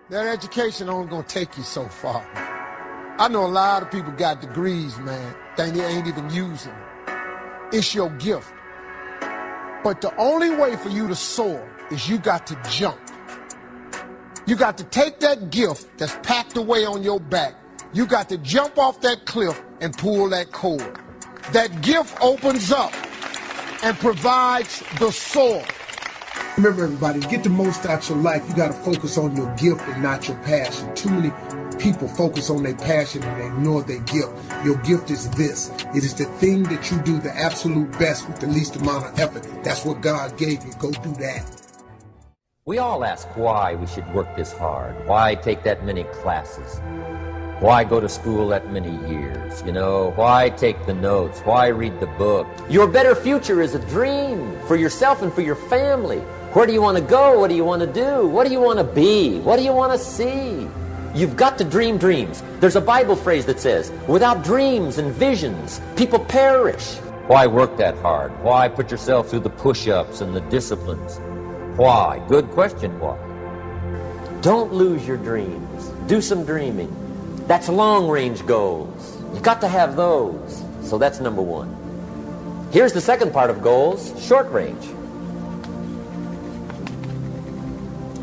That education only gonna take you so far. I know a lot of people got degrees, man, they ain't even using it. It's your gift. But the only way for you to soar is you got to jump. You got to take that gift that's packed away on your back. You got to jump off that cliff and pull that cord. That gift opens up and provides the soar. Remember, everybody, to get the most out of your life, you got to focus on your gift and not your passion. Too many people focus on their passion and they ignore their gift. Your gift is this. It is the thing that you do the absolute best with the least amount of effort. That's what God gave you. Go do that. We all ask why we should work this hard. Why take that many classes? Why go to school that many years? You know, why take the notes? Why read the book? Your better future is a dream for yourself and for your family. Where do you want to go? What do you want to do? What do you want to be? What do you want to see? You've got to dream dreams. There's a Bible phrase that says, without dreams and visions, people perish. Why work that hard? Why put yourself through the push-ups and the disciplines? Why? Good question, why? Don't lose your dreams. Do some dreaming. That's long-range goals. You've got to have those. So that's number one. Here's the second part of goals, short range.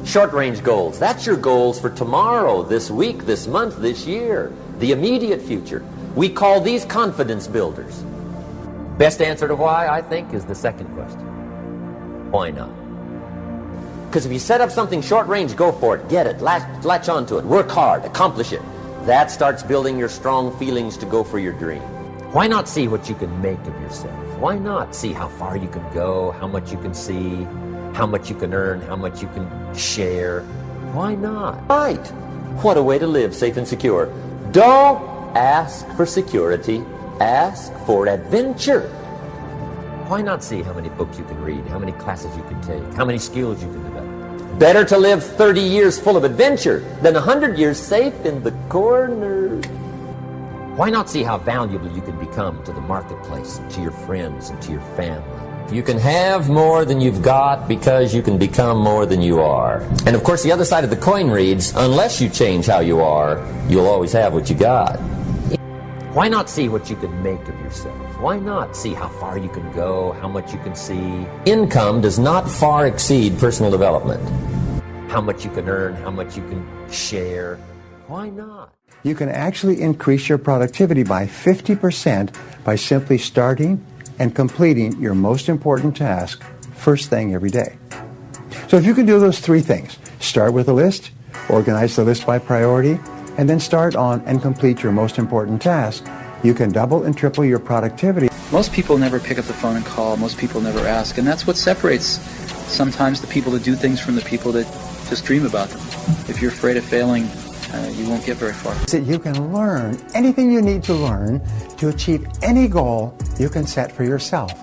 Short-range goals. That's your goals for tomorrow, this week, this month, this year, the immediate future. We call these confidence builders. Best answer to why, I think, is the second question. Why not? Because if you set up something short-range, go for it, get it, latch onto it, work hard, accomplish it. That starts building your strong feelings to go for your dream. Why not see what you can make of yourself? Why not see how far you can go, how much you can see, how much you can earn, how much you can share? Why not? Right. What a way to live safe and secure. Don't ask for security. Ask for adventure. Why not see how many books you can read, how many classes you can take, how many skills you can develop? Better to live 30 years full of adventure than 100 years safe in the corner. Why not see how valuable you can become to the marketplace, to your friends, and to your family? You can have more than you've got because you can become more than you are. And of course, the other side of the coin reads, unless you change how you are, you'll always have what you got. Why not see what you can make of yourself? Why not see how far you can go, how much you can see? Income does not far exceed personal development. How much you can earn, how much you can share. Why not? You can actually increase your productivity by 50% by simply starting and completing your most important task first thing every day. So if you can do those three things, start with a list, organize the list by priority, and then start on and complete your most important task, you can double and triple your productivity. Most people never pick up the phone and call. Most people never ask. And that's what separates sometimes the people that do things from the people that just dream about them. If you're afraid of failing, you won't get very far. You can learn anything you need to learn to achieve any goal you can set for yourself.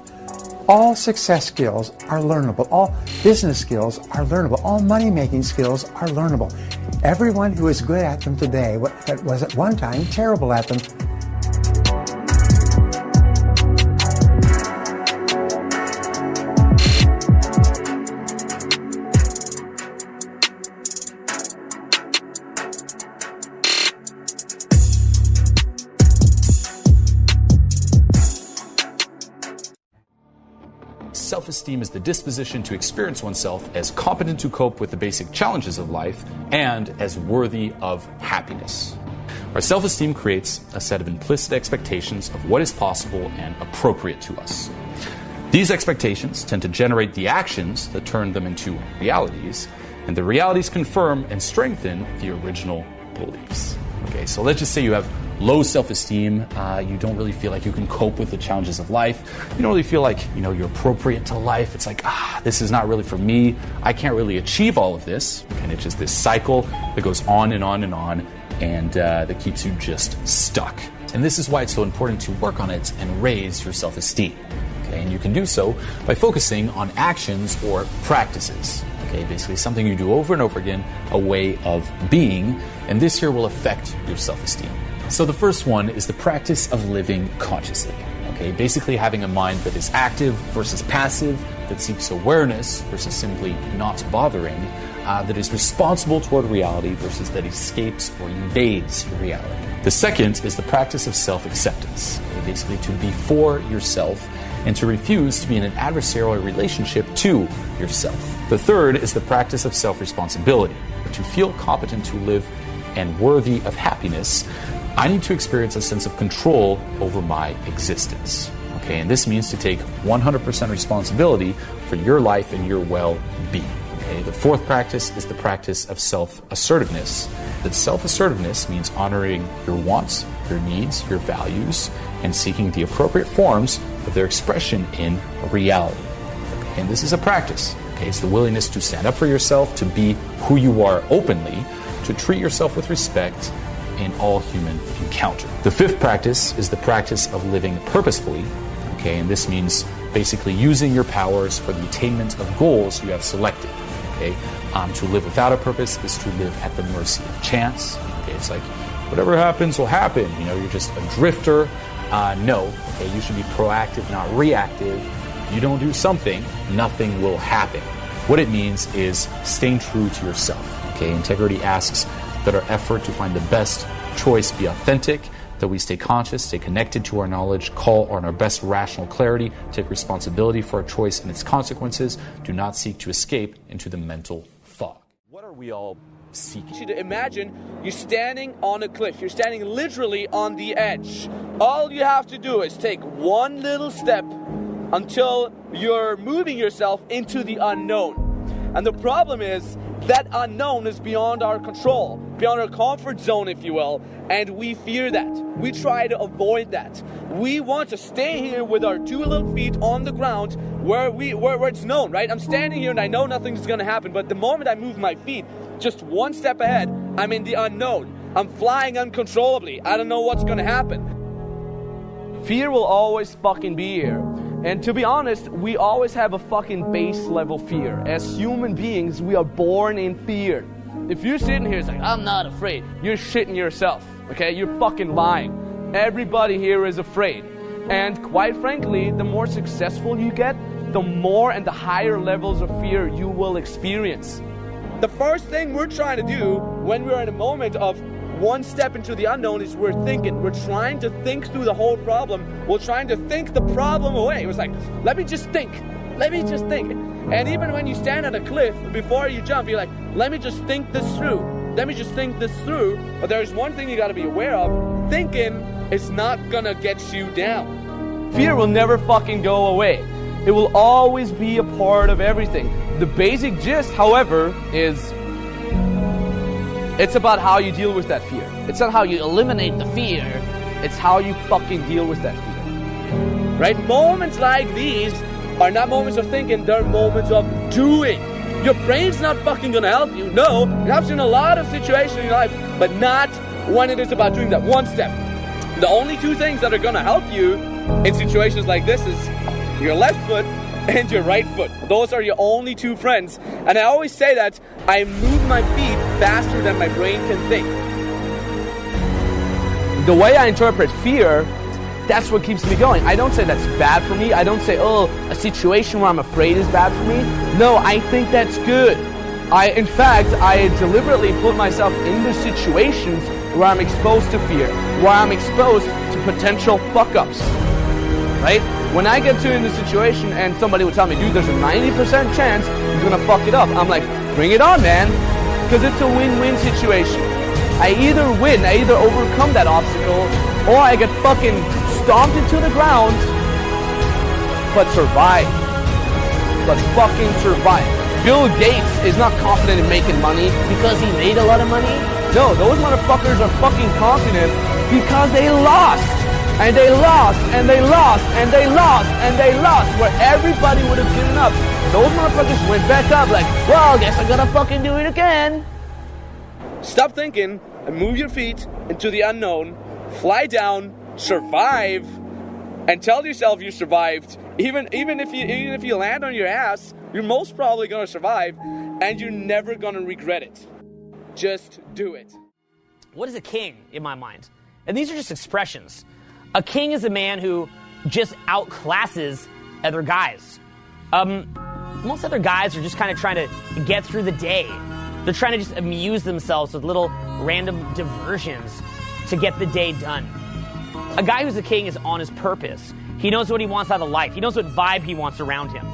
All success skills are learnable. All business skills are learnable. All money-making skills are learnable. Everyone who is good at them today was at one time terrible at them. Self-esteem is the disposition to experience oneself as competent to cope with the basic challenges of life and as worthy of happiness. Our self-esteem creates a set of implicit expectations of what is possible and appropriate to us. These expectations tend to generate the actions that turn them into realities, and the realities confirm and strengthen the original beliefs. Okay, so let's just say you have low self-esteem, you don't really feel like you can cope with the challenges of life, you don't really feel like you're appropriate to life, it's like, this is not really for me, I can't really achieve all of this, and it's just this cycle that goes on and on and on, and that keeps you just stuck. And this is why it's so important to work on it and raise your self-esteem. Okay, and you can do so by focusing on actions or practices. Okay, basically something you do over and over again, a way of being, and this here will affect your self-esteem. So the first one is the practice of living consciously. Okay, basically having a mind that is active versus passive, that seeks awareness versus simply not bothering, that is responsible toward reality versus that escapes or evades reality. The second is the practice of self-acceptance, basically to be for yourself and to refuse to be in an adversarial relationship to yourself. The third is the practice of self-responsibility, to feel competent to live and worthy of happiness. I need to experience a sense of control over my existence. Okay, and this means to take 100% responsibility for your life and your well-being. Okay, the fourth practice is the practice of self-assertiveness. That self-assertiveness means honoring your wants, your needs, your values, and seeking the appropriate forms of their expression in reality. Okay, and this is a practice. Okay, it's the willingness to stand up for yourself, to be who you are openly, to treat yourself with respect in all human encounter. The fifth practice is the practice of living purposefully. Okay, and this means basically using your powers for the attainment of goals you have selected. Okay, to live without a purpose is to live at the mercy of chance. Okay, it's like whatever happens will happen. You know, you're just a drifter. No, okay, you should be proactive, not reactive. If you don't do something, nothing will happen. What it means is staying true to yourself. Okay, integrity asks that our effort to find the best choice be authentic, that we stay conscious, stay connected to our knowledge, call on our best rational clarity, take responsibility for our choice and its consequences, do not seek to escape into the mental fog. What are we all seeking? I want you to imagine you're standing on a cliff. You're standing literally on the edge. All you have to do is take one little step until you're moving yourself into the unknown. And the problem is that unknown is beyond our control, beyond our comfort zone, if you will, and we fear that. We try to avoid that. We want to stay here with our two little feet on the ground where it's known, right? I'm standing here and I know nothing's going to happen, but the moment I move my feet just one step ahead, I'm in the unknown. I'm flying uncontrollably. I don't know what's going to happen. Fear will always fucking be here. And to be honest, we always have a fucking base level fear. As human beings, we are born in fear. If you're sitting here, it's like, I'm not afraid. You're shitting yourself, okay? You're fucking lying. Everybody here is afraid. And quite frankly, the more successful you get, the more and the higher levels of fear you will experience. The first thing we're trying to do when we're in a moment of one step into the unknown is we're thinking. We're trying to think through the whole problem. We're trying to think the problem away. It was like, let me just think. Let me just think. And even when you stand on a cliff, before you jump, you're like, let me just think this through. Let me just think this through. But there's one thing you got to be aware of. Thinking is not going to get you down. Fear will never fucking go away. It will always be a part of everything. The basic gist, however, is it's about how you deal with that fear. It's not how you eliminate the fear. It's how you fucking deal with that fear. Right? Moments like these are not moments of thinking, they're moments of doing. Your brain's not fucking gonna help you. No, it helps you in a lot of situations in your life, but not when it is about doing that one step. The only two things that are gonna help you in situations like this is your left foot and your right foot. Those are your only two friends. And I always say that I move my feet faster than my brain can think. The way I interpret fear, that's what keeps me going. I don't say that's bad for me. I don't say, oh, a situation where I'm afraid is bad for me. No, I think that's good. In fact, I deliberately put myself into situations where I'm exposed to fear, where I'm exposed to potential fuck-ups, right? When I get in a situation and somebody would tell me, dude, there's a 90% chance you're gonna fuck it up, I'm like, bring it on, man, because it's a win-win situation. I either win, I either overcome that obstacle, or I get fucking stomped into the ground, but survive. But fucking survive. Bill Gates is not confident in making money because he made a lot of money. No, those motherfuckers are fucking confident because they lost. And they lost, and they lost, and they lost, and they lost, where everybody would have given up. Those motherfuckers went back up like, well, guess I gotta fucking do it again. Stop thinking and move your feet into the unknown. Fly down, survive, and tell yourself you survived. Even if you land on your ass, you're most probably gonna survive, and you're never gonna regret it. Just do it. What is a king in my mind? And these are just expressions. A king is a man who just outclasses other guys. Most other guys are just kind of trying to get through the day. They're trying to just amuse themselves with little random diversions to get the day done. A guy who's a king is on his purpose. He knows what he wants out of life. He knows what vibe he wants around him.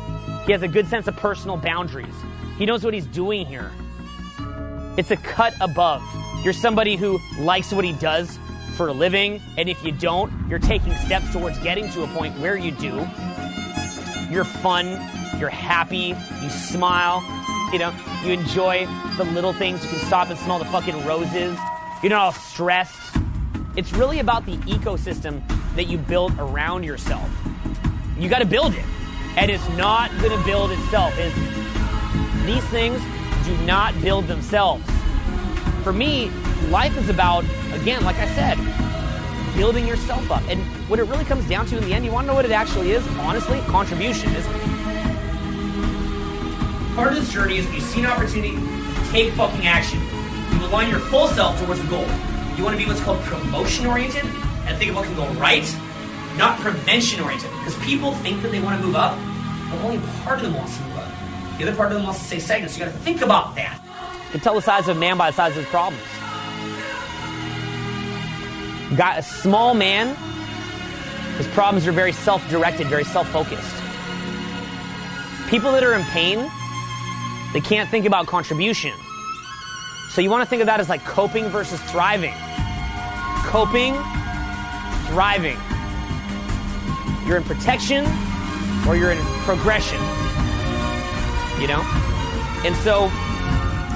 He has a good sense of personal boundaries. He knows what he's doing here. It's a cut above. You're somebody who likes what he does for a living, and if you don't, you're taking steps towards getting to a point where you do. You're fun, you're happy, you smile, you enjoy the little things. You can stop and smell the fucking roses. You're not all stressed. It's really about the ecosystem that you build around yourself. You got to build it, and it's not going to build itself. These things do not build themselves. For me, life is about, again, like I said, building yourself up. And what it really comes down to in the end, you want to know what it actually is? Honestly, contribution, isn't it? Part of this journey is when you see an opportunity, take fucking action. You align your full self towards the goal. You want to be what's called promotion-oriented and think of what can go right, not prevention-oriented. Because people think that they want to move up, but only part of them wants to move up. The other part of them wants to stay stagnant, so you got to think about that. You can tell the size of a man by the size of his problems. Got a small man, his problems are very self-directed, very self-focused. People that are in pain, they can't think about contribution. So you want to think of that as like coping versus thriving. Coping, thriving. You're in protection or you're in progression. And so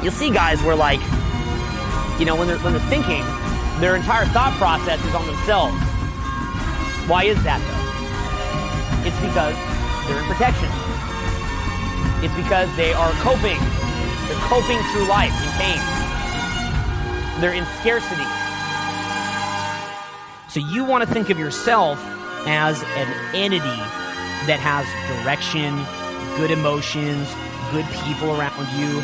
you'll see guys where when they're thinking, their entire thought process is on themselves. Why is that though? It's because they're in protection. It's because they are coping. They're coping through life in pain. They're in scarcity. So you want to think of yourself as an entity that has direction, good emotions, good people around you.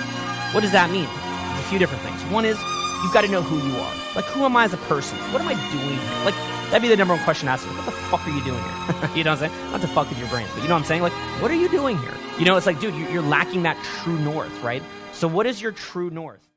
What does that mean? There's a few different things. One is, you've got to know who you are. Like, who am I as a person? What am I doing here? Like, that'd be the number one question to ask. What the fuck are you doing here? You know what I'm saying? Not to fuck with your brain, but you know what I'm saying? Like, what are you doing here? It's like, dude, you're lacking that true north, right? So what is your true north?